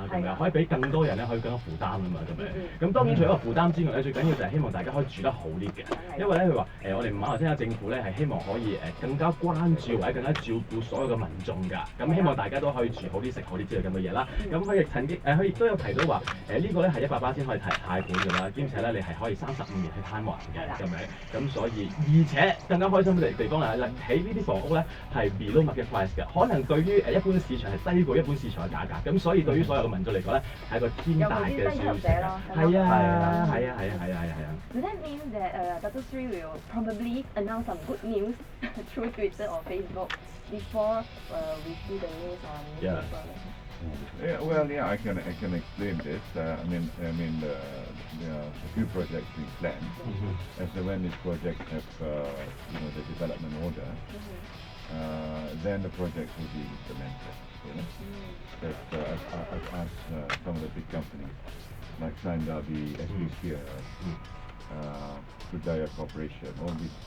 咁樣，可以俾更多人咧可以更加負擔啊嘛咁樣。咁當然除咗個負擔之外咧，最緊要就係希望大家可以住得好啲嘅，因為咧佢話我哋馬來西亞政府咧係希望可以更加關注或者更加照顧所有嘅民眾㗎。咁希望大家都可以住好啲、食好啲之類咁嘅嘢啦。咁佢亦曾經佢亦都有提到話呢個咧係100%先可以貸款㗎啦，兼且咧你係可以35年去攤還嘅咁樣。咁所以而且更加開心嘅地方係起呢啲房屋咧係 below market price 嘅，可能對於一般市場係低過一般市場嘅價格。咁所以對於所有嘅民眾嚟講咧係一個天大嘅消息。係啊。Does that mean that Dato Sri will probably announce some good news through Twitter or Facebook before we see the news on newspaper? I can explain this. I mean, there are a few projects being planned. As and when these projects have, the development order, then the projects will be implemented. But I've asked some of the big companies, like Sandabi, SPCR, Budaya Corporation, all these,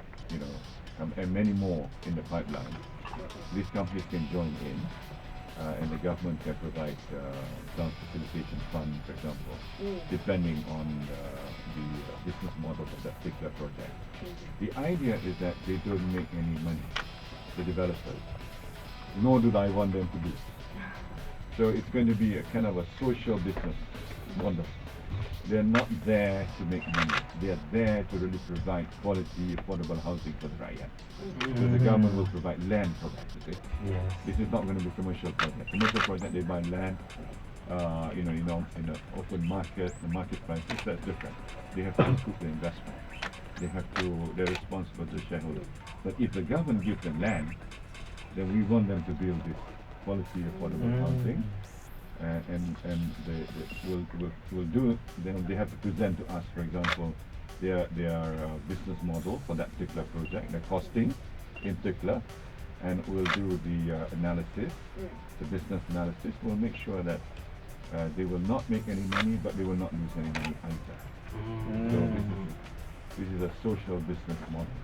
and many more in the pipeline. These companies can join in. And the government can provide some facilitation fund, for example, depending on the business model of that particular project. The idea is that they don't make any money, the developers, nor do I want them to do. So it's going to be a kind of a social business model. They're not there to make money. They're there to really provide quality, affordable housing for the Rakyat. So the government will provide land for that, you see. Yes. This is not going to be commercial project. Commercial project, they buy land, in the open market, the market prices, that's different. They have to recoup the investment. They're responsible to shareholders. But if the government gives them land, then we want them to build this quality, affordable housing. And they will do. Then they have to present to us, for example, their business model for that particular project, the costing in particular, and we'll do the analysis, the business analysis. We'll make sure that they will not make any money, but they will not lose any money either. So this is a social business model.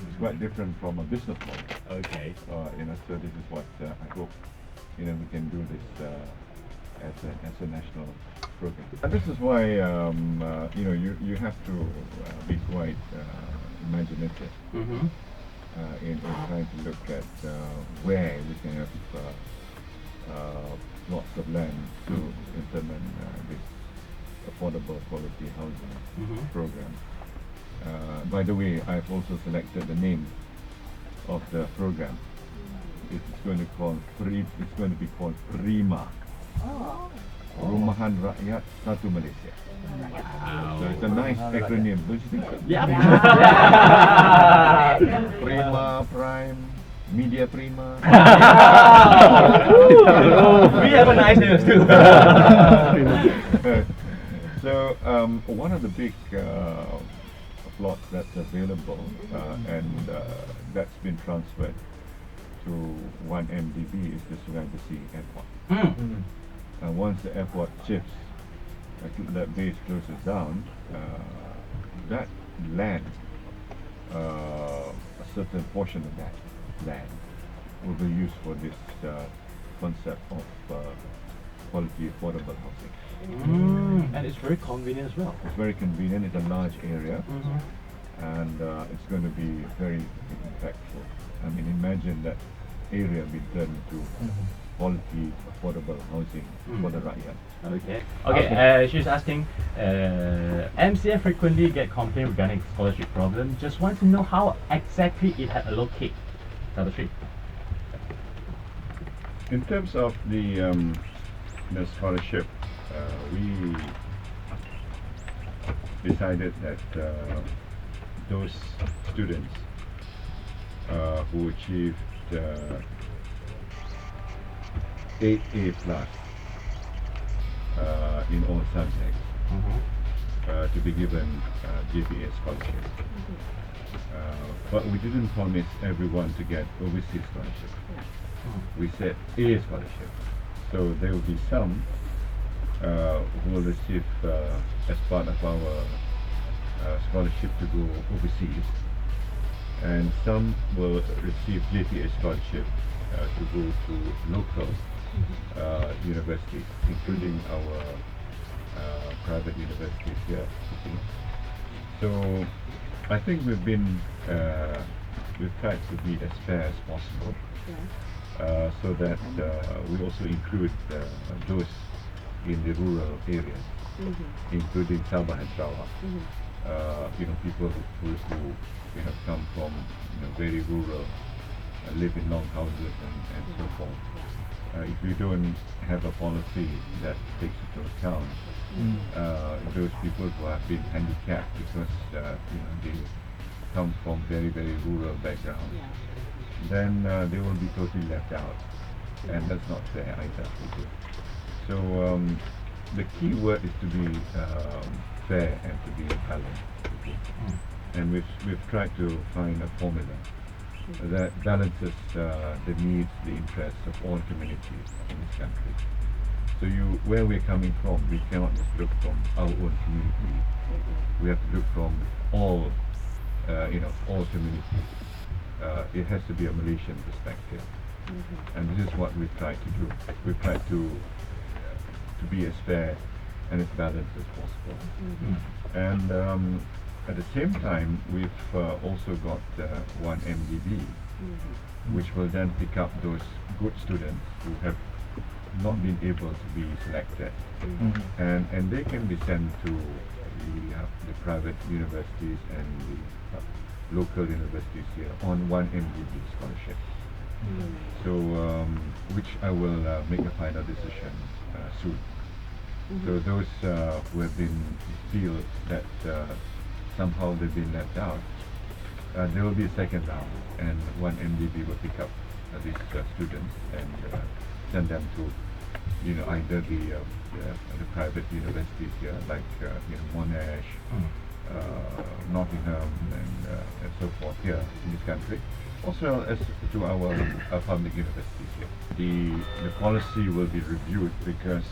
It's quite different from a business model. Okay. So this is what I hope we can do this. As a national program. And this is why you have to be quite imaginative in trying to look at where we can have lots of land to implement this affordable quality housing program. By the way, I've also selected the name of the program. It's going to be called Prima. Rumahan Rakyat Satu Malaysia. So it's a nice acronym, don't you think so? Yeah. Prima, Prime, Media Prima. We have a nice name too. So one of the big plots that's available and that's been transferred to 1MDB is the Sungai Besi Airport. Once the airport shifts, that base closes down, that land, a certain portion of that land will be used for this concept of quality affordable housing. And it's very convenient as well. It's very convenient, it's a large area, and it's going to be very impactful. I mean, imagine that area be turned into quality, affordable housing for the Rakyat. Okay. She's asking, MCF frequently get complaints regarding scholarship problem. Just want to know how exactly it had allocated. Dato Sri. In terms of the scholarship, we decided that those students who achieved 8A plus in all subjects to be given GPA scholarship. But we didn't promise everyone to get overseas scholarship. We said A scholarship. So there will be some who will receive as part of our scholarship to go overseas, and some will receive GPA scholarship to go to local universities, including our private universities here. You see. So I think we've tried to be as fair as possible, so that we also include those in the rural areas, including Sabah and Sarawak. People who have come from very rural, live in long houses and so forth. If we don't have a policy that takes into account those people who have been handicapped because they come from very rural backgrounds, then they will be totally left out, and that's not fair either. So the key word is to be fair and to be balanced. And we've tried to find a formula that balances the needs, the interests of all communities in this country. So where we're coming from, we cannot just look from our own community. We have to look from all communities. It has to be a Malaysian perspective, and this is what we've tried to do. We've tried to be as fair and as balanced as possible. And at the same time, we've also got one MDB, which will then pick up those good students who have not been able to be selected, and they can be sent to the private universities and the local universities here on one MDB scholarship. So which I will make a final decision soon. So those who have feel that somehow they've been left out, there will be a second round, and one MDB will pick up these students and send them to either the private universities here, like Monash, Nottingham, and so forth here in this country, as well as to our public universities here. The policy will be reviewed because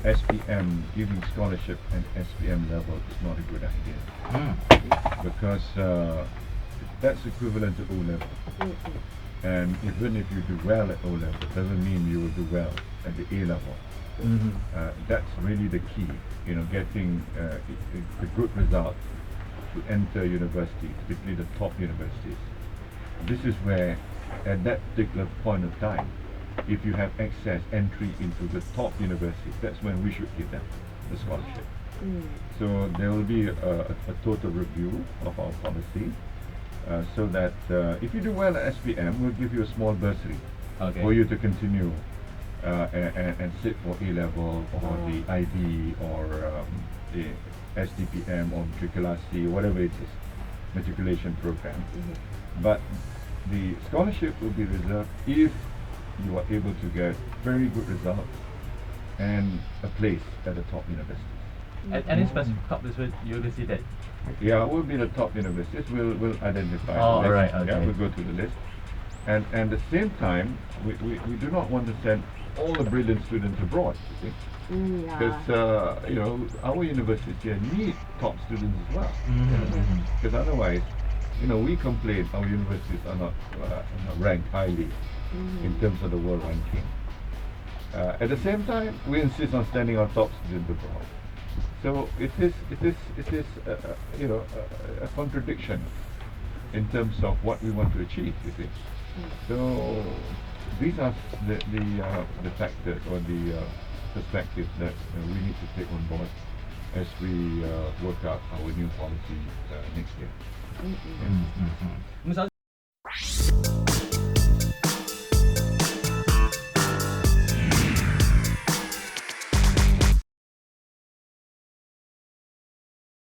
SPM, giving scholarship at SPM level is not a good idea, because that's equivalent to O-level. And even if you do well at O-level, it doesn't mean you will do well at the A-level. That's really the key, getting a good result to enter university, particularly the top universities. This is where, at that particular point of time, if you have access entry into the top universities, that's when we should give them the scholarship. So there will be a total review of our policy, so that if you do well at SPM, we'll give you a small bursary for you to continue and sit for A-level or the IB or the SDPM or matriculasi, whatever it is, matriculation program. But the scholarship will be reserved if you are able to get very good results and a place at the top universities. Any specific top university that? Yeah, will be the top universities. We'll identify. Oh, the list. right. Okay. Yeah, we'll go to the list. And at the same time, we do not want to send all the brilliant students abroad. You see? Because our universities here need top students as well. Because otherwise, we complain our universities are not ranked highly in terms of the world ranking. At the same time, we insist on sending our top students abroad. So it is a contradiction in terms of what we want to achieve. You see. So these are the factors or the perspectives that we need to take on board as we work out our new policy next year. Misalnya